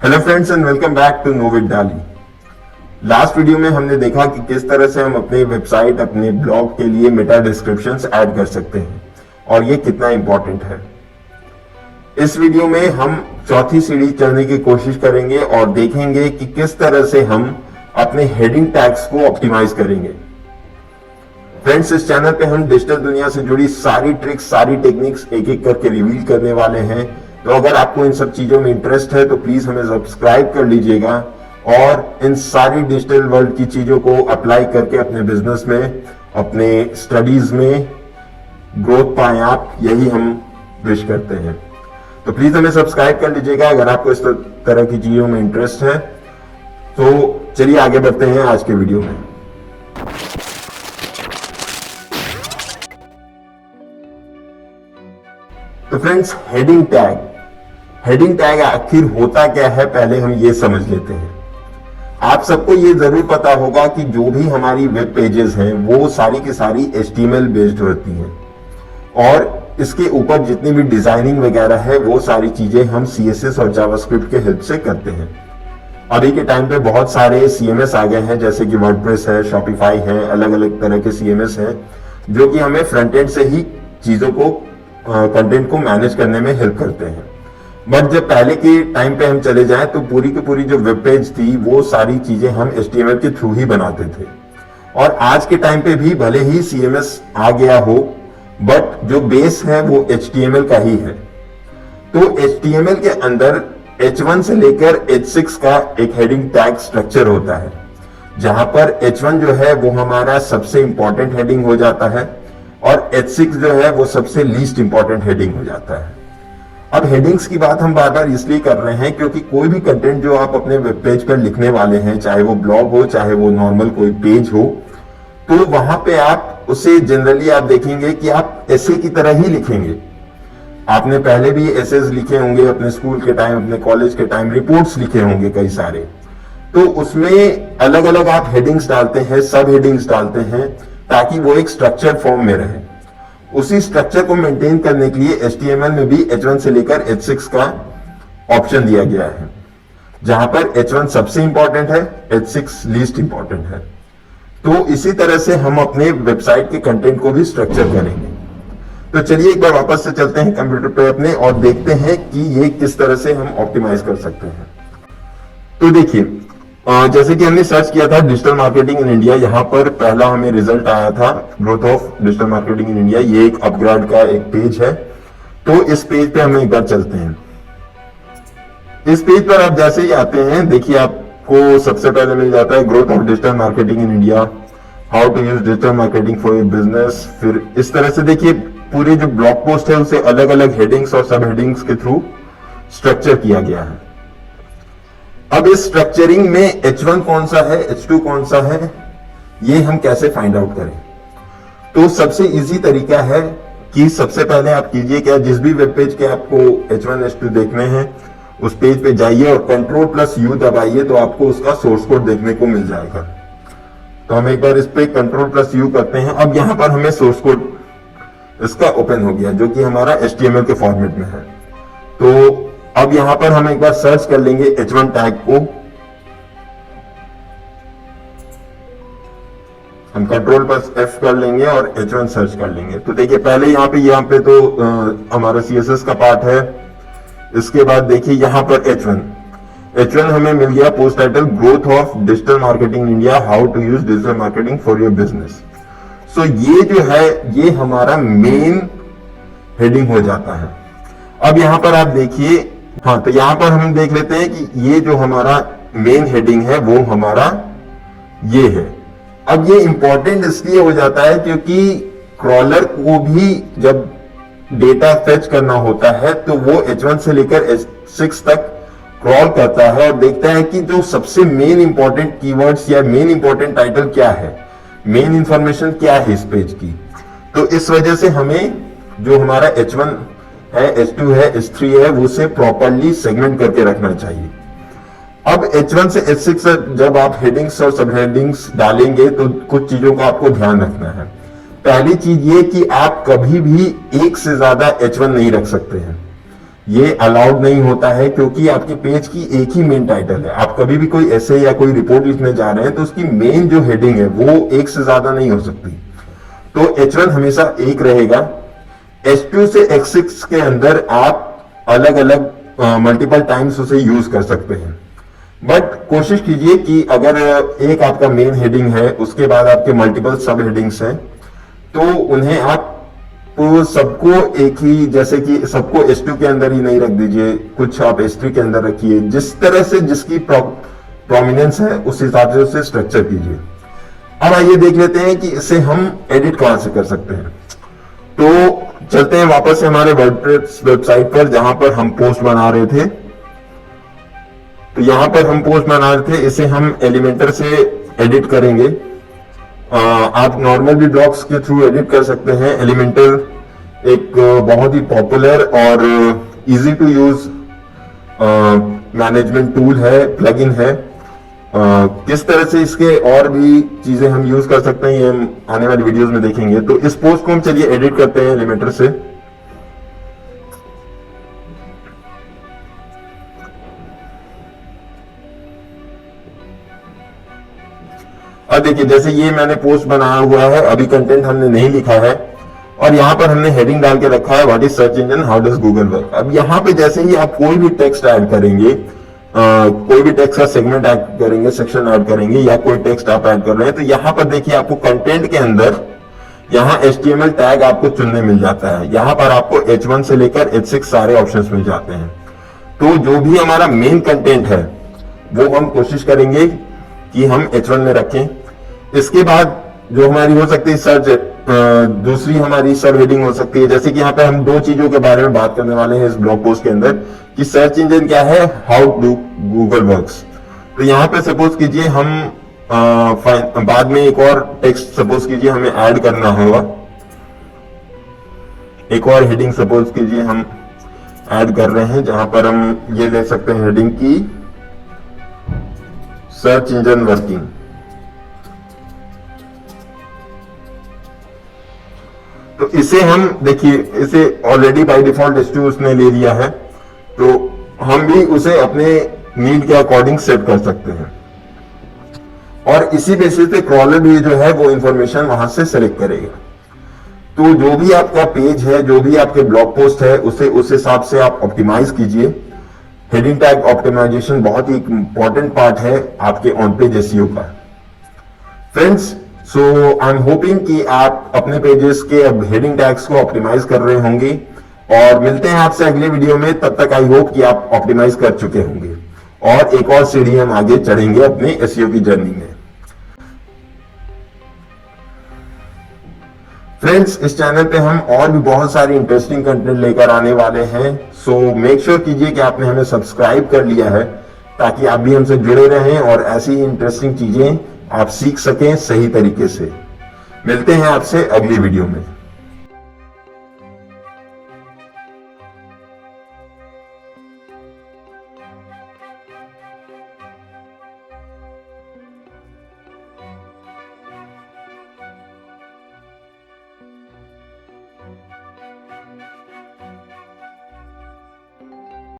Hello friends and welcome back to नो विद डाली। लास्ट वीडियो में हमने देखा कि किस तरह से हम अपने वेबसाइट, अपने ब्लॉग के लिए मेटा डिस्क्रिप्शंस ऐड कर सकते हैं और ये कितना इंपॉर्टेंट है। इस वीडियो में हम चौथी सीढ़ी चढ़ने की कोशिश करेंगे और देखेंगे कि किस तरह से हम अपने हेडिंग टैग्स को ऑप्टिमाइज करेंगे। फ्रेंड्स, इस चैनल पे हम डिजिटल दुनिया से जुड़ी सारी ट्रिक्स, सारी टेक्निक्स एक एक करके रिवील करने वाले हैं। तो अगर आपको इन सब चीजों में इंटरेस्ट है तो प्लीज हमें सब्सक्राइब कर लीजिएगा और इन सारी डिजिटल वर्ल्ड की चीजों को अप्लाई करके अपने बिजनेस में, अपने स्टडीज में ग्रोथ पाएं आप, यही हम विश करते हैं। तो प्लीज हमें सब्सक्राइब कर लीजिएगा अगर आपको इस तरह की चीजों में इंटरेस्ट है। तो चलिए आगे बढ़ते हैं आज के वीडियो में। तो फ्रेंड्स, हेडिंग टैग आखिर होता क्या है, पहले हम ये समझ लेते हैं। आप सबको ये जरूर पता होगा कि जो भी हमारी वेब पेजेस हैं वो सारी की सारी HTML बेस्ड होती हैं और इसके ऊपर जितनी भी डिजाइनिंग वगैरह है वो सारी चीजें हम CSS और जावास्क्रिप्ट के हेल्प से करते हैं। अभी के टाइम पे बहुत सारे CMS आ गए हैं, जैसे कि वर्डप्रेस है, शॉपिफाई है, अलग अलग तरह के CMS हैं जो कि हमें फ्रंट एंड से ही चीजों को, कंटेंट को मैनेज करने में हेल्प करते हैं। बट जब पहले के टाइम पे हम चले जाएं तो पूरी की पूरी जो वेब पेज थी वो सारी चीजें हम HTML के थ्रू ही बनाते थे। और आज के टाइम पे भी भले ही CMS आ गया हो, बट जो बेस है वो HTML का ही है। तो HTML के अंदर H1 से लेकर H6 का एक हेडिंग टैग स्ट्रक्चर होता है, जहां पर H1 जो है वो हमारा सबसे इंपॉर्टेंट हेडिंग हो जाता है और H6 जो है वो सबसे लीस्ट इंपॉर्टेंट हेडिंग हो जाता है। अब हेडिंग्स की बात हम बार बार इसलिए कर रहे हैं क्योंकि कोई भी कंटेंट जो आप अपने वेब पेज पर लिखने वाले हैं, चाहे वो ब्लॉग हो, चाहे वो नॉर्मल कोई पेज हो, तो वहां पे आप उसे जनरली आप देखेंगे कि आप ऐसे की तरह ही लिखेंगे। आपने पहले भी एसेज लिखे होंगे अपने स्कूल के टाइम, अपने कॉलेज के टाइम, रिपोर्ट्स लिखे होंगे कई सारे। तो उसमें अलग अलग आप हेडिंग्स डालते हैं, सब हेडिंग्स डालते हैं ताकि वो एक स्ट्रक्चर फॉर्म में रहे। उसी स्ट्रक्चर को मेंटेन करने के लिए HTML में भी H1 से लेकर H6 का ऑप्शन दिया गया है, जहां पर H1 सबसे इंपॉर्टेंट है, H6 लीस्ट इंपॉर्टेंट है। तो इसी तरह से हम अपने वेबसाइट के कंटेंट को भी स्ट्रक्चर करेंगे। तो चलिए एक बार वापस से चलते हैं कंप्यूटर पे अपने और देखते हैं कि ये किस तरह से हम ऑप्टिमाइज कर सकते हैं। तो देखिए, जैसे कि हमने सर्च किया था डिजिटल मार्केटिंग इन इंडिया, यहाँ पर पहला हमें रिजल्ट आया था growth of digital marketing in India. ये एक अपग्रेड का एक पेज है। तो इस पेज पे हम एक बार चलते हैं। इस पेज पर आप जैसे ही आते हैं, देखिए आपको सबसे पहले मिल जाता है growth of digital marketing in India, how to use digital marketing for your business. फिर इस तरह से देखिए पूरे जो ब्लॉग पोस्ट है उसे अलग अलग हेडिंग्स और सब हेडिंग्स के थ्रू स्ट्रक्चर किया गया है। अब इस स्ट्रक्चरिंग में H1 कौन सा है, H2 कौन सा है, ये हम कैसे फाइंड आउट करें। तो सबसे इजी तरीका है कि सबसे पहले आप कीजिए क्या, जिस भी वेब पेज के आपको H1 H2 देखने हैं उस पेज पे जाइए और Ctrl+U दबाइए तो आपको उसका सोर्स कोड देखने को मिल जाएगा। तो हम एक बार इस पे Ctrl+U करते हैं। अब यहां पर हमें सोर्स कोड इसका ओपन हो गया जो कि हमारा HTML के फॉर्मेट में है। तो अब यहां पर हम एक बार सर्च कर लेंगे H1 टैग को। हम Ctrl+F कर लेंगे और H1 सर्च कर लेंगे। तो देखिए पहले यहाँ पे तो हमारा CSS का पार्ट है। इसके बाद देखिए यहाँ पर H1 हमें मिल गया post title growth of digital marketing India, how to use digital marketing for your business. So ये जो है ये हमारा मेन हेडिंग हो जाता है। अब यहां पर आप देखिए, हाँ, तो यहां पर हम देख लेते हैं कि ये जो हमारा मेन हेडिंग है वो हमारा ये है। अब ये इंपॉर्टेंट इसलिए हो जाता है क्योंकि क्रॉलर को भी जब डेटा फेच करना होता है तो वो H1 से लेकर H6 तक क्रॉल करता है और देखता है कि जो सबसे मेन इंपॉर्टेंट कीवर्ड्स या मेन इंपॉर्टेंट टाइटल क्या है, मेन इंफॉर्मेशन क्या है इस पेज की। तो इस वजह से हमें जो हमारा H1 है, H2 है, H3 है, वो उसे प्रॉपरली सेगमेंट करके रखना चाहिए। अब H1 से H6 जब आप हेडिंग्स और सब हेडिंग्स डालेंगे तो कुछ चीजों का आपको ध्यान रखना है। पहली चीज ये कि आप कभी भी एक से ज्यादा H1 नहीं रख सकते हैं। ये अलाउड नहीं होता है, क्योंकि आपके पेज की एक ही मेन टाइटल है। आप कभी भी कोई ऐसे या कोई रिपोर्ट लिखने जा रहे हैं तो उसकी मेन जो हेडिंग है वो एक से ज्यादा नहीं हो सकती। तो H1 हमेशा एक रहेगा। H2 से H6 के अंदर आप अलग अलग मल्टीपल टाइम्स उसे यूज कर सकते हैं, बट कोशिश कीजिए कि अगर एक आपका मेन हेडिंग है, उसके बाद आपके मल्टीपल सब हेडिंग्स हैं, तो उन्हें आप सबको एक ही, जैसे कि सबको H2 के अंदर ही नहीं रख दीजिए, कुछ आप H3 के अंदर रखिए। जिस तरह से जिसकी प्रोमिनेंस है उस हिसाब से उसे स्ट्रक्चर कीजिए। अब आइए देख लेते हैं कि इसे हम एडिट कहां से कर सकते हैं। तो चलते हैं वापस से हमारे वर्डप्रेस वेबसाइट पर, जहां पर हम पोस्ट बना रहे थे। तो यहां पर हम पोस्ट बना रहे थे, इसे हम एलिमेंटर से एडिट करेंगे। आप नॉर्मल भी ब्लॉग्स के थ्रू एडिट कर सकते हैं। एलिमेंटर एक बहुत ही पॉपुलर और easy to use management tool है, प्लगइन है। किस तरह से इसके और भी चीजें हम यूज कर सकते हैं, ये हम आने वाली वीडियोस में देखेंगे। तो इस पोस्ट को हम चलिए एडिट करते हैं एलिमेंटर से। अब देखिए, जैसे ये मैंने पोस्ट बनाया हुआ है, अभी कंटेंट हमने नहीं लिखा है, और यहां पर हमने हेडिंग डाल के रखा है what is search engine, how does Google work. अब यहां पे जैसे ही आप कोई भी टेक्स्ट ऐड करेंगे, कोई भी टेक्स्ट का सेगमेंट ऐड करेंगे, सेक्शन ऐड करेंगे, या कोई टेक्स्ट आप ऐड कर रहे हैं, तो यहां पर देखिए आपको कंटेंट के अंदर यहां HTML टैग आपको चुनने मिल जाता है। यहां पर आपको H1 से लेकर H6 सारे ऑप्शंस मिल जाते हैं। तो जो भी हमारा मेन कंटेंट है वो हम कोशिश करेंगे कि हम H1 में रखें। इसके बाद जो हमारी हो सकती है सर्च, दूसरी हमारी सब हेडिंग हो सकती है। जैसे कि यहाँ पे हम दो चीजों के बारे में बात करने वाले हैं इस ब्लॉग पोस्ट के अंदर, कि सर्च इंजन क्या है, हाउ डू गूगल वर्क्स। तो यहाँ पे सपोज कीजिए हम बाद में एक और टेक्स्ट सपोज कीजिए हमें ऐड करना होगा, एक और हेडिंग सपोज कीजिए हम ऐड कर रहे हैं, जहां पर हम ये ले सकते हैं हेडिंग की सर्च इंजन वर्किंग। तो इसे हम देखिए, इसे ऑलरेडी बाय डिफॉल्ट H2 उसने ले लिया है, तो हम भी उसे अपने नीड के अकॉर्डिंग सेट कर सकते हैं, और इसी बेसिस पे क्रॉलर भी जो है वो इंफॉर्मेशन वहां से सेलेक्ट करेगा। तो जो भी आपका पेज है, जो भी आपके ब्लॉग पोस्ट है, उसे उस हिसाब से आप ऑप्टिमाइज कीजिए। हेडिंग टैग ऑप्टिमाइजेशन बहुत ही इंपॉर्टेंट पार्ट है आपके ऑन पेज SEO का। Friends, so I am hoping कि आप अपने पेजेस के अब हेडिंग टैग्स को ऑप्टिमाइज कर रहे होंगे, और मिलते हैं आपसे अगले वीडियो में। तब तक आई होप कि आप ऑप्टिमाइज कर चुके होंगे, और एक और सीढ़ी हम आगे चढ़ेंगे अपने SEO की जर्नी में। फ्रेंड्स, इस चैनल पे हम और भी बहुत सारी इंटरेस्टिंग कंटेंट लेकर आने वाले हैं, सो मेक श्योर कीजिए कि आपने हमें सब्सक्राइब कर लिया है, ताकि आप भी हमसे जुड़े रहें और ऐसी ही इंटरेस्टिंग चीजें आप सीख सकें सही तरीके से। मिलते हैं आपसे अगली वीडियो में।